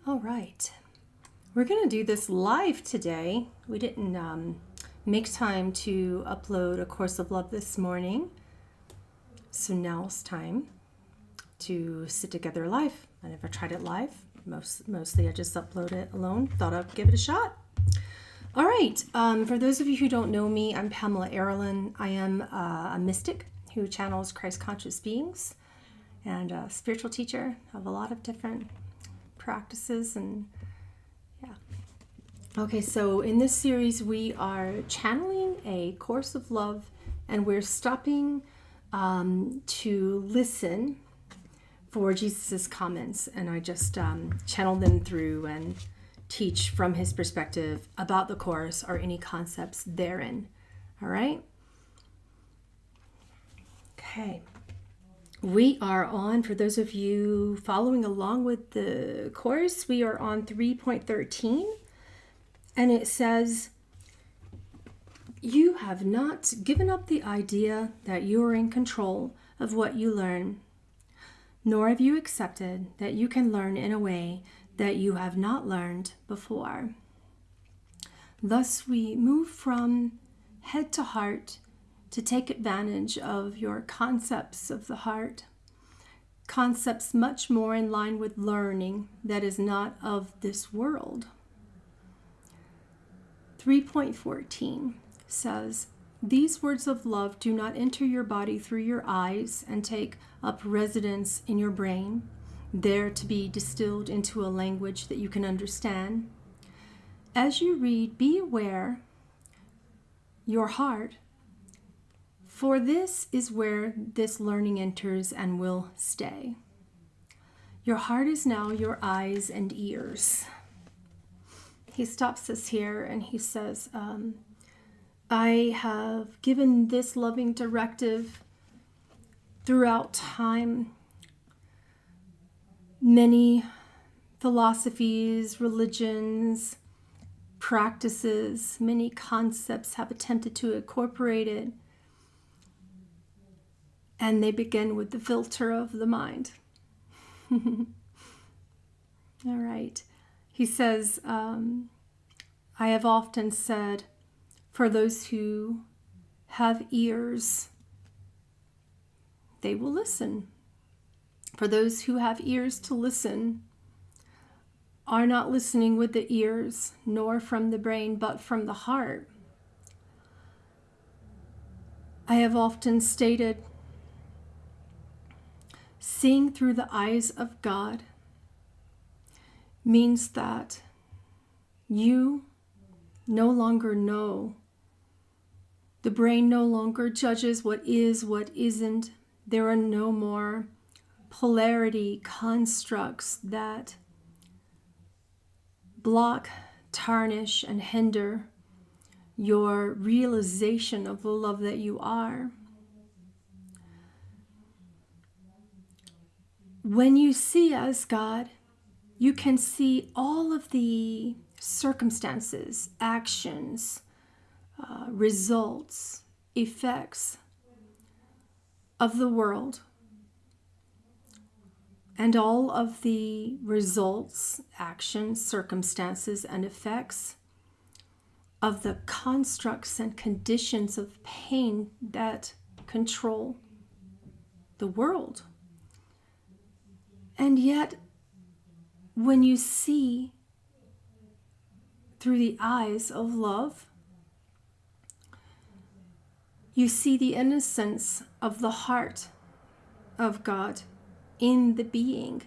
All right, we're going to do this live today. We didn't make time to upload A Course of Love this morning, so now it's time to sit together live. I never tried it live. Mostly I just upload it alone. Thought I'd give it a shot. All right, for those of you who don't know me, I'm Pamela Aaralyn. I am a mystic who channels Christ conscious beings and a spiritual teacher of a lot of different practices and yeah. Okay, so in this series we are channeling A Course of Love, and we're stopping to listen for Jesus's comments, and I just channel them through and teach from his perspective about the Course or any concepts therein. All right? Okay. We are on, for those of you following along with the Course, we are on 3.13, and it says, "You have not given up the idea that you are in control of what you learn, nor have you accepted that you can learn in a way that you have not learned before. Thus we move from head to heart to take advantage of your concepts of the heart, concepts much more in line with learning that is not of this world." 3.14 says, "These words of love do not enter your body through your eyes and take up residence in your brain, there to be distilled into a language that you can understand. As you read, be aware your heart, for this is where this learning enters and will stay. Your heart is now your eyes and ears." He stops us here and he says, I have given this loving directive throughout time. Many philosophies, religions, practices, many concepts have attempted to incorporate it, and they begin with the filter of the mind. All right. He says, I have often said, for those who have ears, they will listen. For those who have ears to listen, are not listening with the ears, nor from the brain, but from the heart. I have often stated, seeing through the eyes of God means that you no longer know. The brain no longer judges what is, what isn't. There are no more polarity constructs that block, tarnish, and hinder your realization of the love that you are. When you see as God, you can see all of the circumstances, actions, results, effects of the world, and all of the results, actions, circumstances, and effects of the constructs and conditions of pain that control the world. And yet, when you see through the eyes of love, you see the innocence of the heart of God in the being.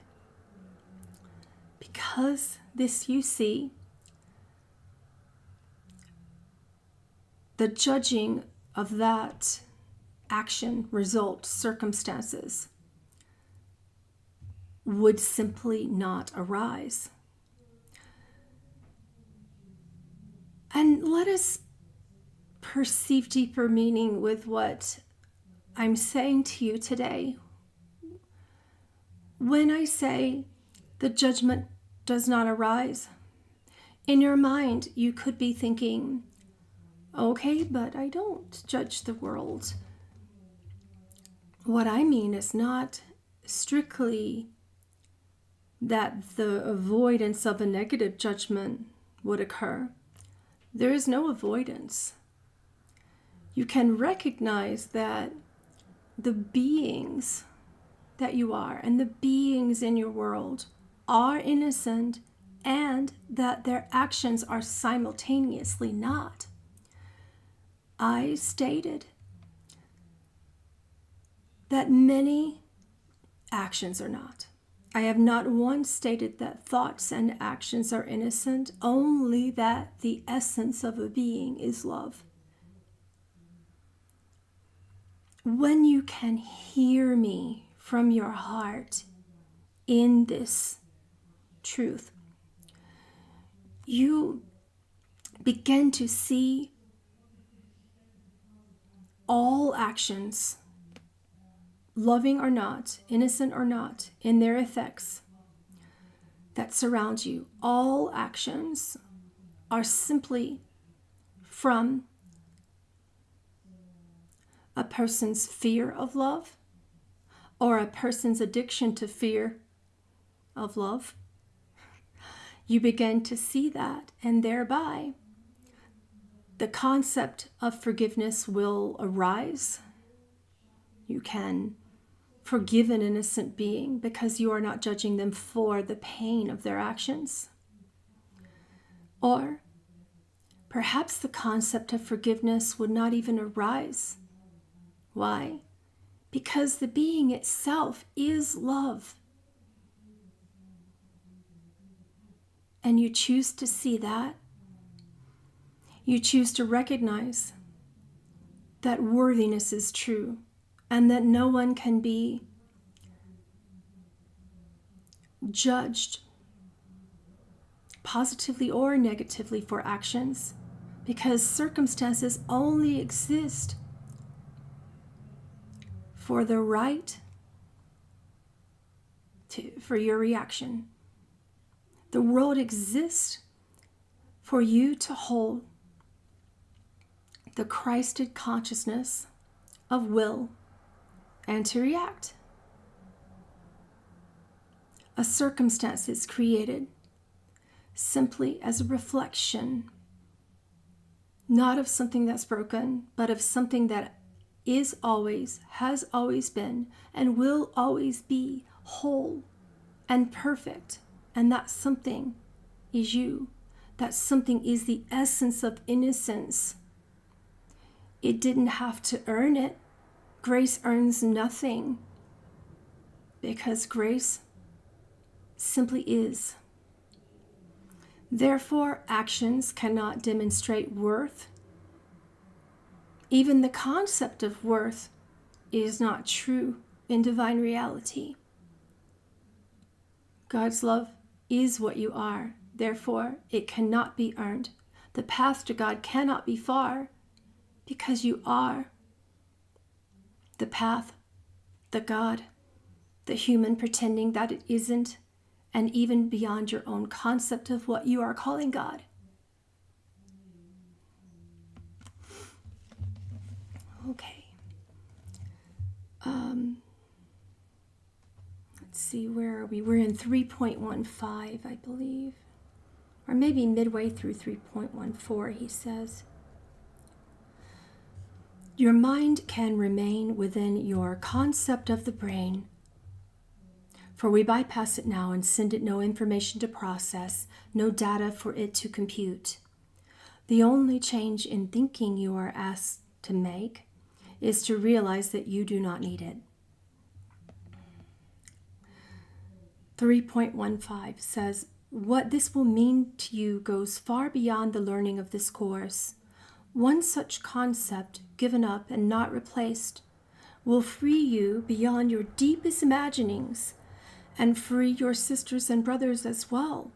Because this you see, the judging of that action, result, circumstances would simply not arise. And let us perceive deeper meaning with what I'm saying to you today. When I say the judgment does not arise, in your mind you could be thinking, okay, but I don't judge the world. What I mean is not strictly that the avoidance of a negative judgment would occur. There is no avoidance. You can recognize that the beings that you are and the beings in your world are innocent, and that their actions are simultaneously not. I stated that many actions are not. I have not once stated that thoughts and actions are innocent, only that the essence of a being is love. When you can hear me from your heart in this truth, you begin to see all actions, loving or not, innocent or not, in their effects that surround you. All actions are simply from a person's fear of love or a person's addiction to fear of love. You begin to see that, and thereby the concept of forgiveness will arise. You can forgive an innocent being because you are not judging them for the pain of their actions. Or perhaps the concept of forgiveness would not even arise. Why? Because the being itself is love. And you choose to see that. You choose to recognize that worthiness is true and that no one can be judged positively or negatively for actions, because circumstances only exist for the right for your reaction. The world exists for you to hold the Christed consciousness of will and to react. A circumstance is created simply as a reflection, not of something that's broken, but of something that is always, has always been, and will always be whole and perfect. And that something is you. That something is the essence of innocence. It didn't have to earn it. Grace earns nothing, because grace simply is. Therefore, actions cannot demonstrate worth. Even the concept of worth is not true in divine reality. God's love is what you are. Therefore, it cannot be earned. The path to God cannot be far, because you are the path, the God, the human pretending that it isn't, and even beyond your own concept of what you are calling God. Okay. Let's see, where are we? We're in 3.15, I believe. Or maybe midway through 3.14, he says. Your mind can remain within your concept of the brain, for we bypass it now and send it no information to process, no data for it to compute. The only change in thinking you are asked to make is to realize that you do not need it. 3.15 says, what this will mean to you goes far beyond the learning of this course. One such concept, given up and not replaced, will free you beyond your deepest imaginings and free your sisters and brothers as well.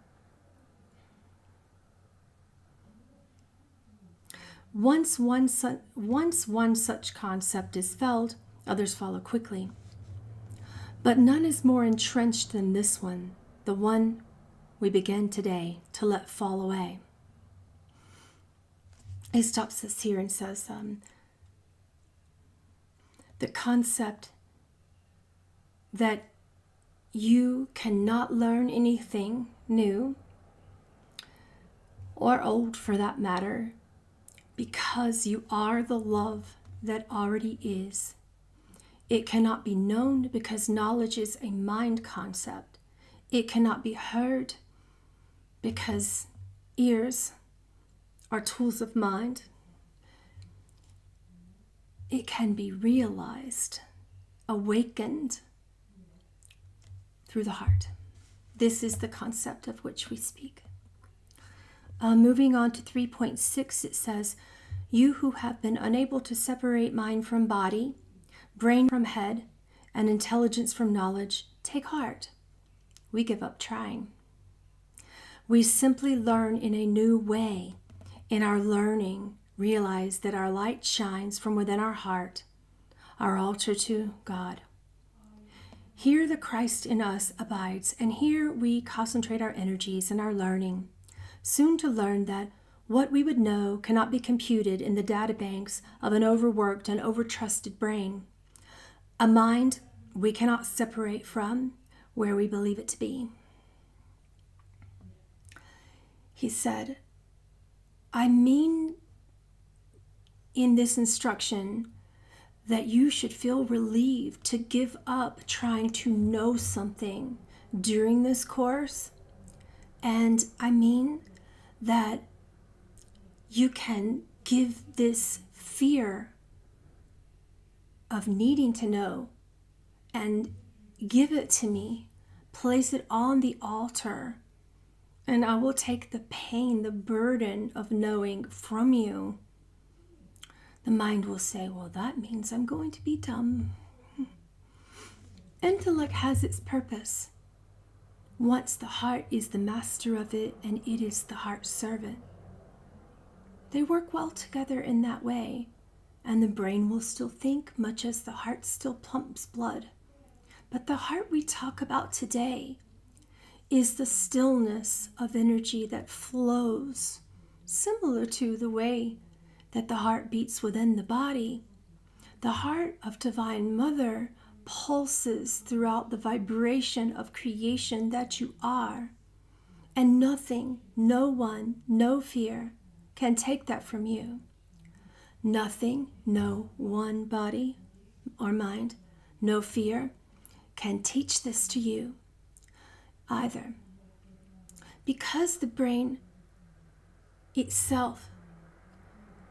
Once one such concept is felt, others follow quickly. But none is more entrenched than this one, the one we begin today to let fall away. He stops us here and says, the concept that you cannot learn anything new, or old for that matter, because you are the love that already is. It cannot be known because knowledge is a mind concept. It cannot be heard because ears are tools of mind. It can be realized, awakened through the heart. This is the concept of which we speak. Moving on to 3.6, it says, you who have been unable to separate mind from body, brain from head, and intelligence from knowledge, take heart. We give up trying. We simply learn in a new way. In our learning, realize that our light shines from within our heart, our altar to God. Here the Christ in us abides, and here we concentrate our energies and our learning, soon to learn that what we would know cannot be computed in the databanks of an overworked and overtrusted brain, a mind we cannot separate from where we believe it to be. He said, I mean in this instruction that you should feel relieved to give up trying to know something during this course. And I mean that you can give this fear of needing to know and give it to me, place it on the altar, and I will take the pain, the burden of knowing from you. The mind will say, well, that means I'm going to be dumb. Intellect has its purpose. Once the heart is the master of it and it is the heart's servant. They work well together in that way, and the brain will still think much as the heart still pumps blood. But the heart we talk about today is the stillness of energy that flows, similar to the way that the heart beats within the body. The heart of Divine Mother pulses throughout the vibration of creation that you are. And nothing, no one, no fear can take that from you. Nothing, no one body or mind, no fear can teach this to you either. Because the brain itself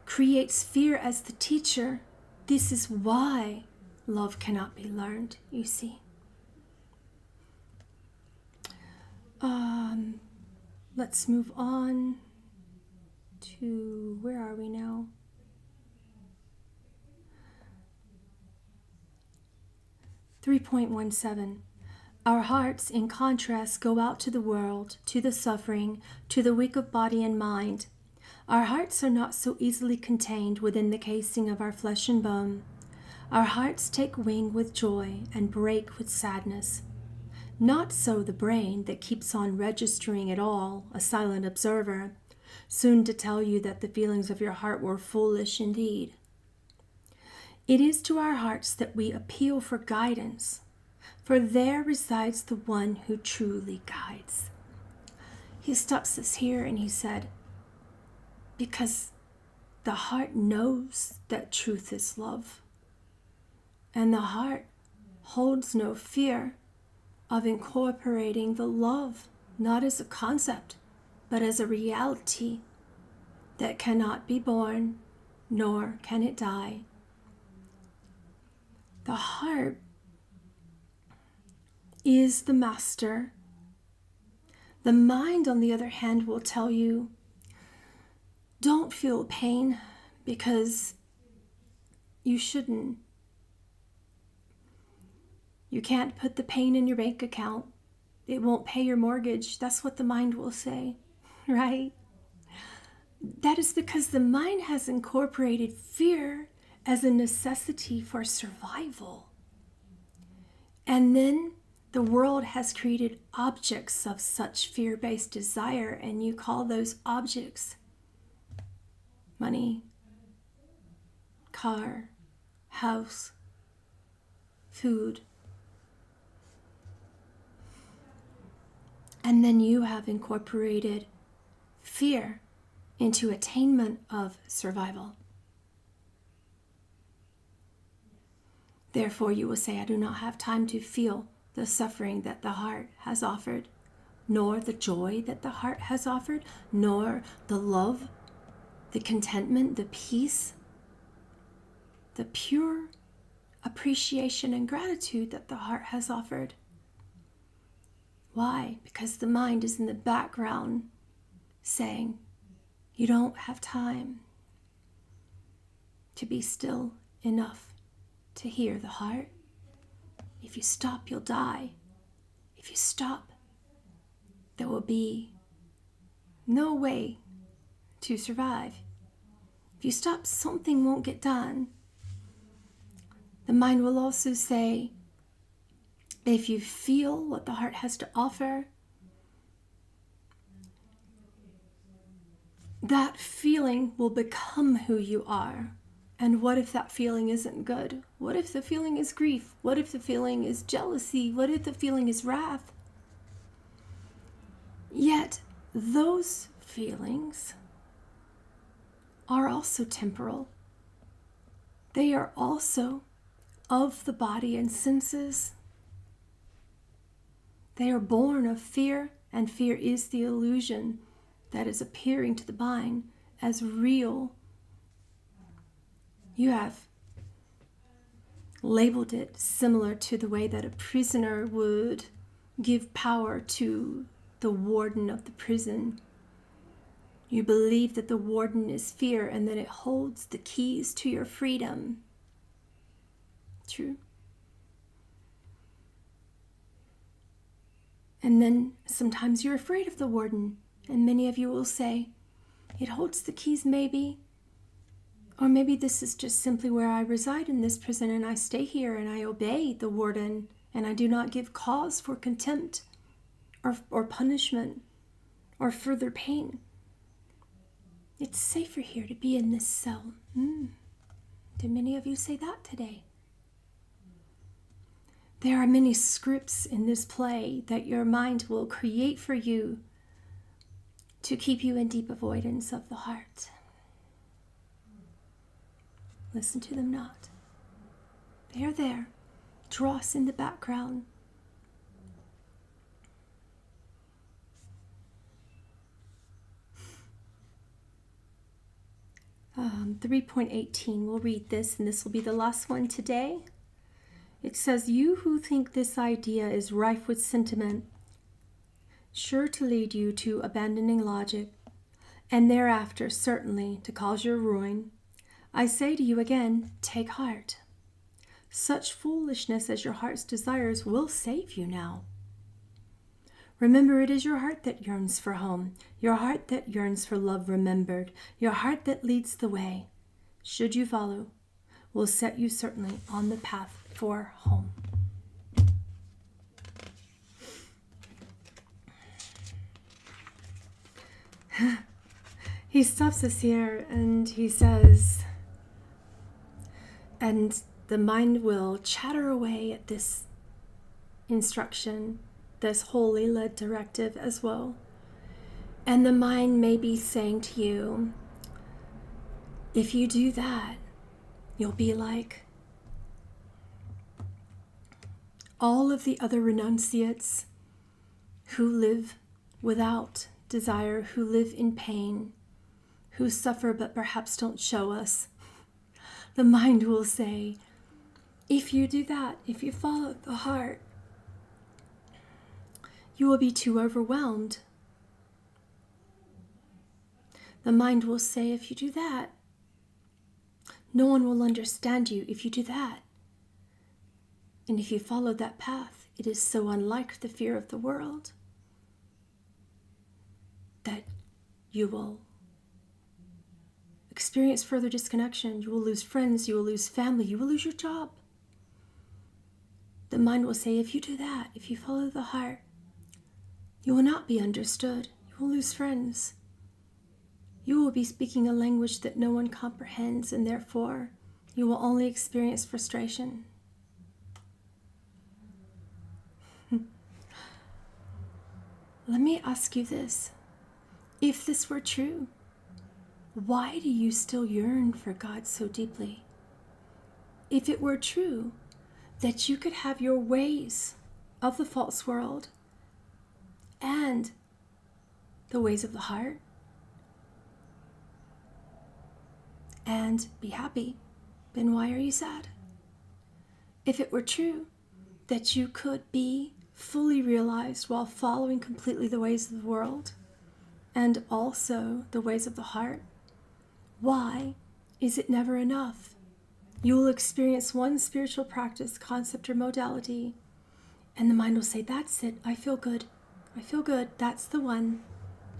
creates fear as the teacher, this is why love cannot be learned, you see. Let's move on to, where are we now? (3.17). Our hearts, in contrast, go out to the world, to the suffering, to the weak of body and mind. Our hearts are not so easily contained within the casing of our flesh and bone. Our hearts take wing with joy and break with sadness. Not so the brain that keeps on registering it all, a silent observer, soon to tell you that the feelings of your heart were foolish indeed. It is to our hearts that we appeal for guidance, for there resides the one who truly guides. He stops us here and he said, because the heart knows that truth is love, and the heart holds no fear of incorporating the love, not as a concept, but as a reality that cannot be born, nor can it die. The heart is the master. The mind, on the other hand, will tell you, don't feel pain because you shouldn't. You can't put the pain in your bank account. It won't pay your mortgage. That's what the mind will say, right? That is because the mind has incorporated fear as a necessity for survival. And then the world has created objects of such fear-based desire, and you call those objects money, car, house, food. And then you have incorporated fear into attainment of survival. Therefore, you will say, I do not have time to feel the suffering that the heart has offered, nor the joy that the heart has offered, nor the love, the contentment, the peace, the pure appreciation and gratitude that the heart has offered. Why? Because the mind is in the background saying, you don't have time to be still enough to hear the heart. If you stop, you'll die. If you stop, there will be no way to survive. If you stop, something won't get done. The mind will also say, if you feel what the heart has to offer, that feeling will become who you are. And what if that feeling isn't good? What if the feeling is grief? What if the feeling is jealousy? What if the feeling is wrath? Yet, those feelings are also temporal. They are also of the body and senses. They are born of fear, and fear is the illusion that is appearing to the mind as real. You have labeled it similar to the way that a prisoner would give power to the warden of the prison. You believe that the warden is fear and that it holds the keys to your freedom. True. And then sometimes you're afraid of the warden, and many of you will say, it holds the keys maybe, or maybe this is just simply where I reside in this prison and I stay here and I obey the warden and I do not give cause for contempt or punishment or further pain. It's safer here to be in this cell. Did many of you say that today? There are many scripts in this play that your mind will create for you to keep you in deep avoidance of the heart. Listen to them not. They are there, dross in the background. Um, 3.18, we'll read this, and this will be the last one today. It says, you who think this idea is rife with sentiment, sure to lead you to abandoning logic, and thereafter certainly to cause your ruin, I say to you again, take heart. Such foolishness as your heart's desires will save you now. Remember, it is your heart that yearns for home, your heart that yearns for love remembered, your heart that leads the way, should you follow, will set you certainly on the path for home. He stops us here and he says, and the mind will chatter away at this instruction, this wholly led directive as well. And the mind may be saying to you, if you do that, you'll be like all of the other renunciates who live without desire, who live in pain, who suffer but perhaps don't show us. The mind will say, if you do that, if you follow the heart, you will be too overwhelmed. The mind will say, if you do that, no one will understand you if you do that. And if you follow that path, it is so unlike the fear of the world that you will experience further disconnection. You will lose friends, you will lose family, you will lose your job. The mind will say, if you do that, if you follow the heart, you will not be understood. You will lose friends. You will be speaking a language that no one comprehends, and therefore you will only experience frustration. Let me ask you this. If this were true, why do you still yearn for God so deeply? If it were true that you could have your ways of the false world and the ways of the heart and be happy, then why are you sad? If it were true that you could be fully realized while following completely the ways of the world and also the ways of the heart, why is it never enough? You will experience one spiritual practice, concept, or modality, and the mind will say, that's it, I feel good. I feel good, that's the one.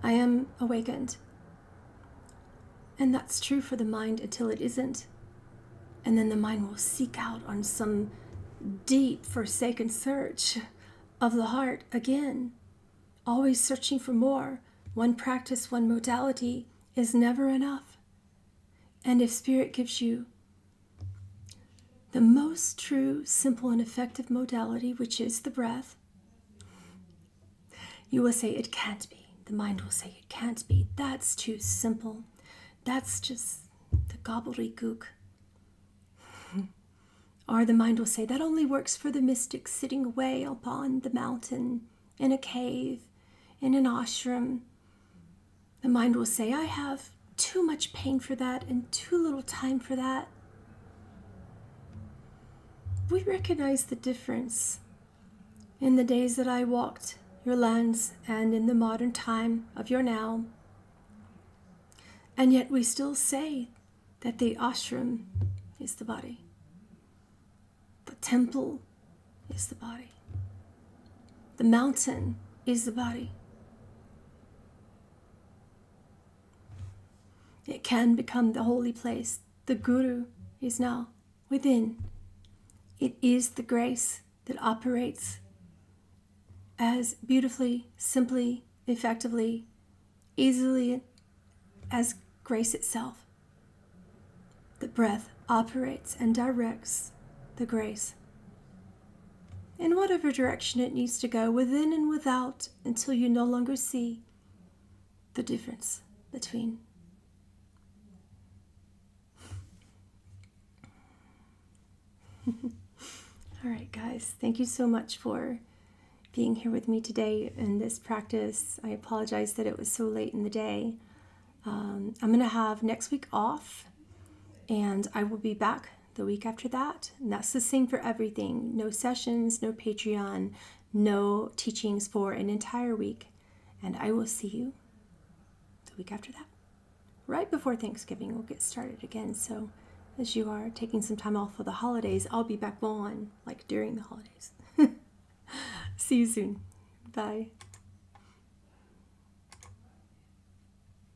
I am awakened. And that's true for the mind until it isn't. And then the mind will seek out on some deep, forsaken search of the heart again, always searching for more. One practice, one modality is never enough. And if Spirit gives you the most true, simple, and effective modality, which is the breath, you will say, it can't be. The mind will say, it can't be. That's too simple. That's just the gobbledygook. Or the mind will say, that only works for the mystics sitting away upon the mountain, in a cave, in an ashram. The mind will say, I have too much pain for that and too little time for that. We recognize the difference in the days that I walked your lands and in the modern time of your now. And yet we still say that the ashram is the body. The temple is the body. The mountain is the body. It can become the holy place. The Guru is now within. It is the grace that operates as beautifully, simply, effectively, easily as grace itself. The breath operates and directs the grace in whatever direction it needs to go, within and without, until you no longer see the difference between. All right, guys, thank you so much for being here with me today in this practice. I apologize that it was so late in the day. I'm going to have next week off, and I will be back the week after that. And that's the same for everything. No sessions, no Patreon, no teachings for an entire week. And I will see you the week after that. Right before Thanksgiving, we'll get started again. So as you are taking some time off for the holidays, I'll be back on, like during the holidays. See you soon. Bye.